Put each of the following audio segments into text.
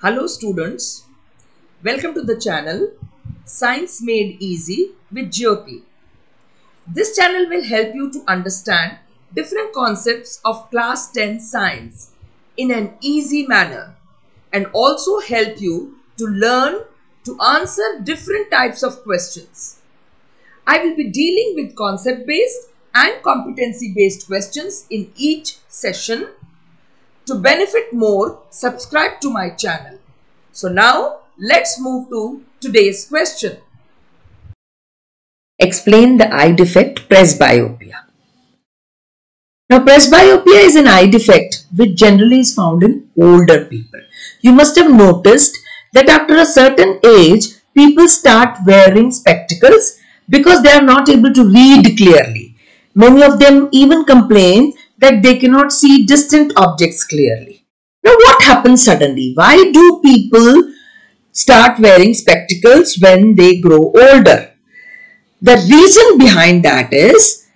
Hello students, welcome to the channel Science Made Easy with Jyoti. This channel will help you to understand different concepts of class 10 science in an easy manner and also help you to learn to answer different types of questions. I will be dealing with concept based and competency based questions in each session. To benefit more, subscribe to my channel. So now let's move to today's question. Explain the eye defect presbyopia. Now presbyopia is an eye defect which generally is found in older people. You must have noticed that after a certain age, people start wearing spectacles because they are not able to read clearly. Many of them even complain that they cannot see distant objects clearly. Now what happens suddenly? Why do people start wearing spectacles when they grow older? The reason behind that is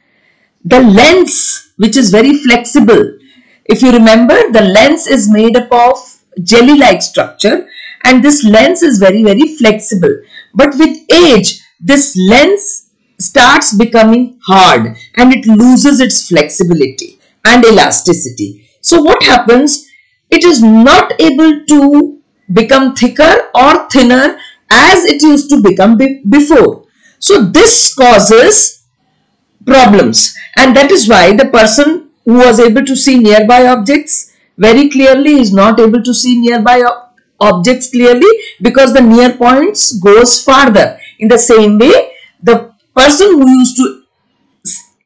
the lens, which is very flexible. If you remember, the lens is made up of jelly-like structure and this lens is very flexible. But with age, this lens starts becoming hard and it loses its flexibility and elasticity. So what happens? It is not able to become thicker or thinner as it used to become before. So this causes problems, and that is why the person who was able to see nearby objects very clearly is not able to see nearby objects clearly because the near points goes farther. In the same way, the person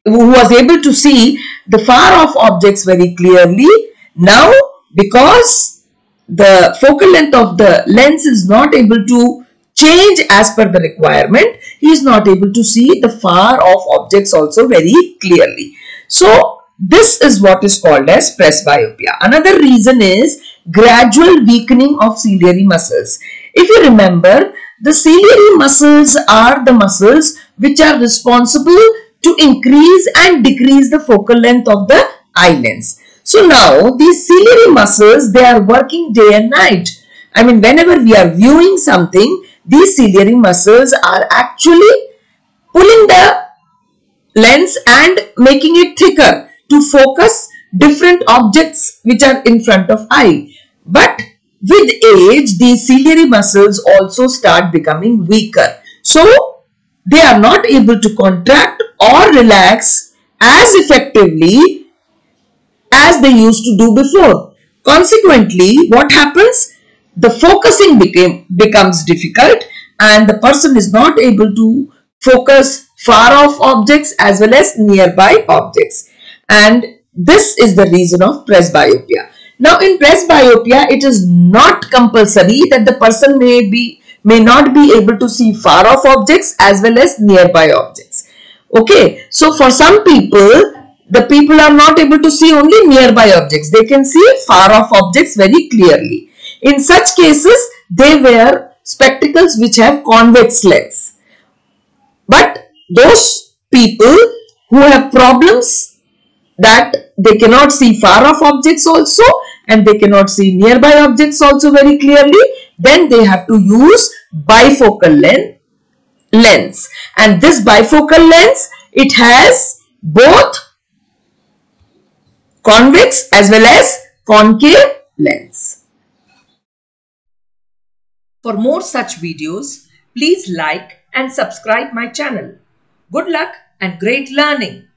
who was able to see the far off objects very clearly, now because the focal length of the lens is not able to change as per the requirement, he is not able to see the far off objects also very clearly. So this is what is called as presbyopia. Another reason is gradual weakening of ciliary muscles. If you remember, the ciliary muscles are the muscles which are responsible to increase and decrease the focal length of the eye lens. So now these ciliary muscles, they are working day and night. I mean, whenever we are viewing something, these ciliary muscles are actually pulling the lens and making it thicker to focus different objects which are in front of eye. But with age, these ciliary muscles also start becoming weaker. So they are not able to contract or relax as effectively as they used to do before. Consequently, what happens? The focusing becomes difficult and the person is not able to focus far off objects as well as nearby objects. And this is the reason of presbyopia. Now in presbyopia, it is not compulsory that the person may not be able to see far off objects as well as nearby objects. Okay, so for some people, the people are not able to see only nearby objects. They can see far off objects very clearly. In such cases, they wear spectacles which have convex lens. But those people who have problems that they cannot see far off objects also and they cannot see nearby objects also very clearly, then they have to use bifocal lens. And this bifocal lens, it has both convex as well as concave lens. For more such videos, please like and subscribe my channel. Good luck and great learning!